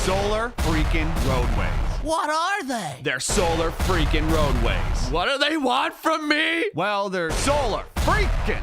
solar freaking roadways. What are they? They're solar freaking roadways. What do they want from me? Well, they're solar freaking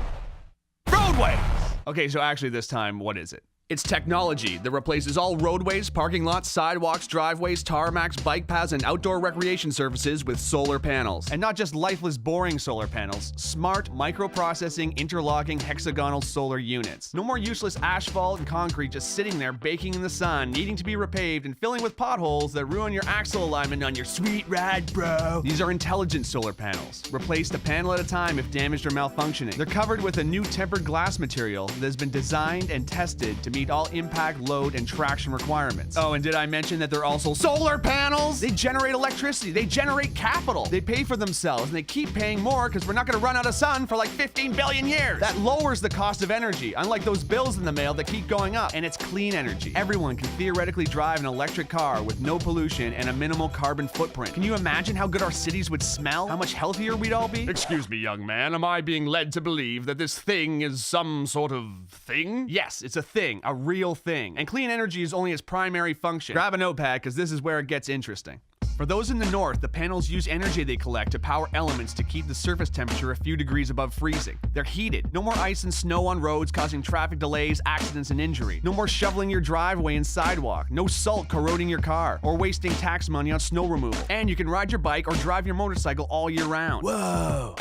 roadways. Okay, so actually this time, what is it? It's technology that replaces all roadways, parking lots, sidewalks, driveways, tarmacs, bike paths, and outdoor recreation surfaces with solar panels. And not just lifeless, boring solar panels. Smart, microprocessing, interlocking, hexagonal solar units. No more useless asphalt and concrete just sitting there baking in the sun, needing to be repaved and filling with potholes that ruin your axle alignment on your sweet ride, bro. These are intelligent solar panels. Replaced a panel at a time if damaged or malfunctioning. They're covered with a new tempered glass material that has been designed and tested to meet all impact, load, and traction requirements. Oh, and did I mention that they're also solar panels? They generate electricity, they generate capital, they pay for themselves, and they keep paying more because we're not gonna run out of sun for like 15 billion years. That lowers the cost of energy, unlike those bills in the mail that keep going up. And it's clean energy. Everyone can theoretically drive an electric car with no pollution and a minimal carbon footprint. Can you imagine how good our cities would smell? How much healthier we'd all be? Excuse me, young man, am I being led to believe that this thing is some sort of thing? Yes, it's a thing, a real thing. And clean energy is only its primary function. Grab a notepad, because this is where it gets interesting. For those in the north, the panels use energy they collect to power elements to keep the surface temperature a few degrees above freezing. They're heated. No more ice and snow on roads causing traffic delays, accidents, and injury. No more shoveling your driveway and sidewalk. No salt corroding your car or wasting tax money on snow removal. And you can ride your bike or drive your motorcycle all year round. Whoa!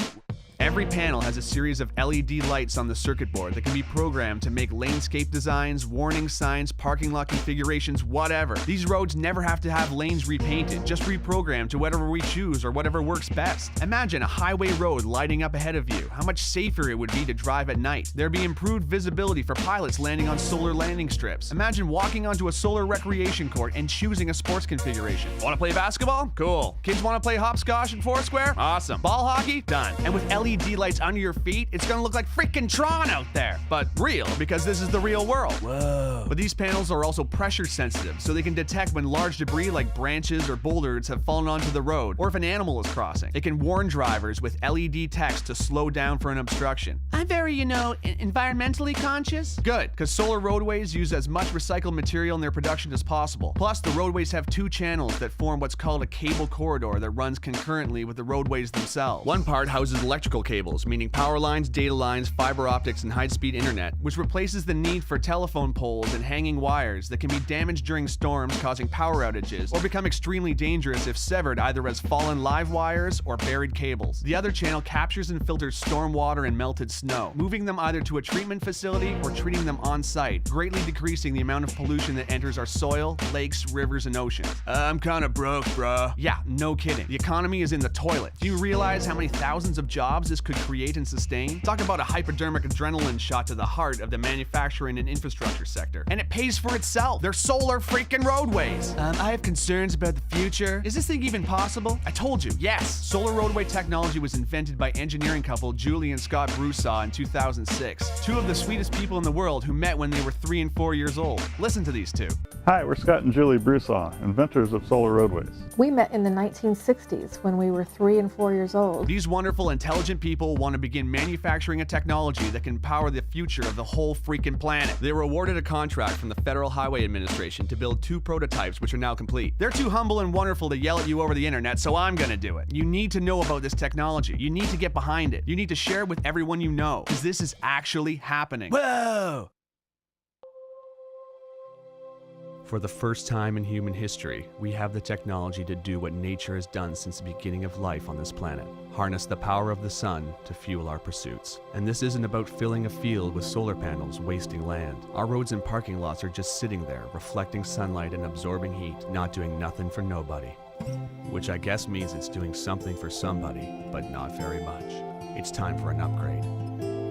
Every panel has a series of LED lights on the circuit board that can be programmed to make landscape designs, warning signs, parking lot configurations, whatever. These roads never have to have lanes repainted, just reprogrammed to whatever we choose or whatever works best. Imagine a highway road lighting up ahead of you. How much safer it would be to drive at night. There'd be improved visibility for pilots landing on solar landing strips. Imagine walking onto a solar recreation court and choosing a sports configuration. Want to play basketball? Cool. Kids want to play hopscotch and foursquare? Awesome. Ball hockey? Done. And with LED lights under your feet, it's gonna look like freaking Tron out there. But real, because this is the real world. Whoa. But these panels are also pressure sensitive, so they can detect when large debris like branches or boulders have fallen onto the road, or if an animal is crossing. It can warn drivers with LED text to slow down for an obstruction. I'm very, environmentally conscious. Good, because solar roadways use as much recycled material in their production as possible. Plus, the roadways have two channels that form what's called a cable corridor that runs concurrently with the roadways themselves. One part houses electrical cables, meaning power lines, data lines, fiber optics, and high-speed internet, which replaces the need for telephone poles and hanging wires that can be damaged during storms, causing power outages, or become extremely dangerous if severed either as fallen live wires or buried cables. The other channel captures and filters storm water and melted snow, moving them either to a treatment facility or treating them on-site, greatly decreasing the amount of pollution that enters our soil, lakes, rivers, and oceans. I'm kinda broke, bruh. Yeah, no kidding. The economy is in the toilet. Do you realize how many thousands of jobs this could create and sustain? Talk about a hypodermic adrenaline shot to the heart of the manufacturing and infrastructure sector. And it pays for itself. They're solar freaking roadways. I have concerns about the future. Is this thing even possible? I told you, yes. Solar roadway technology was invented by engineering couple Julie and Scott Broussard in 2006. Two of the sweetest people in the world who met when they were 3 and 4 years old. Listen to these two. Hi, we're Scott and Julie Broussard, inventors of solar roadways. We met in the 1960s when we were 3 and 4 years old. These wonderful, intelligent people want to begin manufacturing a technology that can power the future of the whole freaking planet. They were awarded a contract from the Federal Highway Administration to build 2 prototypes, which are now complete. They're too humble and wonderful to yell at you over the internet, so I'm gonna do it. You need to know about this technology. You need to get behind it. You need to share it with everyone you know, because this is actually happening. Whoa! For the first time in human history, we have the technology to do what nature has done since the beginning of life on this planet. Harness the power of the sun to fuel our pursuits. And this isn't about filling a field with solar panels wasting land. Our roads and parking lots are just sitting there, reflecting sunlight and absorbing heat, not doing nothing for nobody. Which I guess means it's doing something for somebody, but not very much. It's time for an upgrade.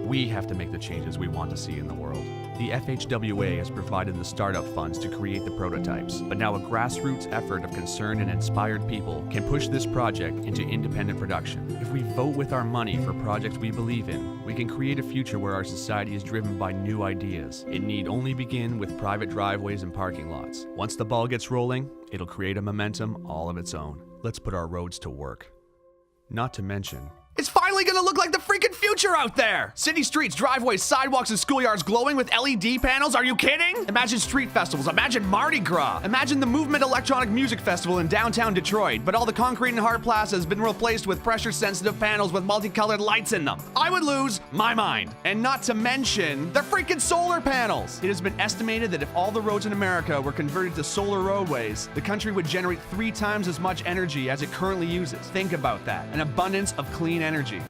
We have to make the changes we want to see in the world. The FHWA has provided the startup funds to create the prototypes, but now a grassroots effort of concerned and inspired people can push this project into independent production. If we vote with our money for projects we believe in, we can create a future where our society is driven by new ideas. It need only begin with private driveways and parking lots. Once the ball gets rolling, it'll create a momentum all of its own. Let's put our roads to work. Not to mention, it's finally finally gonna look like the freaking future out there. City streets, driveways, sidewalks, and schoolyards glowing with LED panels. Are you kidding? Imagine street festivals. Imagine Mardi Gras. Imagine the Movement Electronic Music Festival in downtown Detroit, but all the concrete and hard plaza has been replaced with pressure-sensitive panels with multicolored lights in them. I would lose my mind. And not to mention the freaking solar panels. It has been estimated that if all the roads in America were converted to solar roadways, the country would generate 3 times as much energy as it currently uses. Think about that. An abundance of clean energy.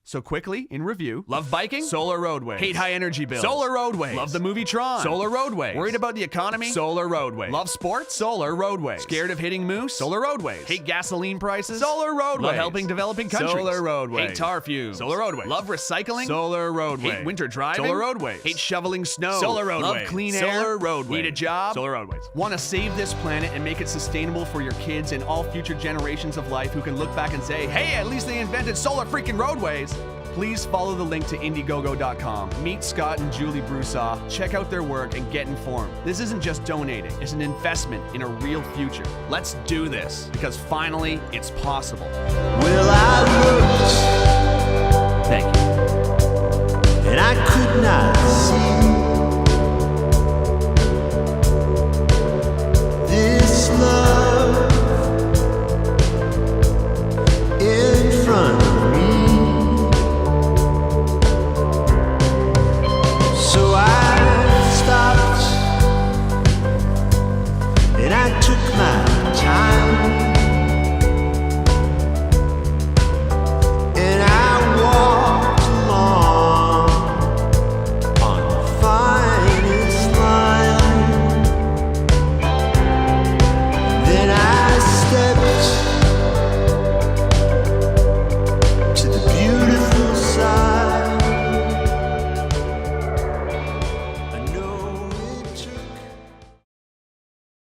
So quickly, in review, love biking? Solar roadways. Hate high energy bills? Solar roadways. Love the movie Tron? Solar roadways. Worried about the economy? Solar roadways. Love sports? Solar roadways. Scared of hitting moose? Solar roadways. Hate gasoline prices? Solar roadways. Love helping developing countries? Solar roadways. Hate tar fumes? Solar roadways. Love recycling? Solar roadways. Hate winter driving? Solar roadways. Hate shoveling snow? Solar roadways. Love clean air? Solar roadways. Need a job? Solar roadways. Want to save this planet and make it sustainable for your kids and all future generations of life who can look back and say, hey, at least they invented solar freaking roadways? Please follow the link to Indiegogo.com. Meet Scott and Julie Broussard, check out their work, and get informed. This isn't just donating, it's an investment in a real future. Let's do this, because finally, it's possible. Well, I looked, Thank you. and I could not see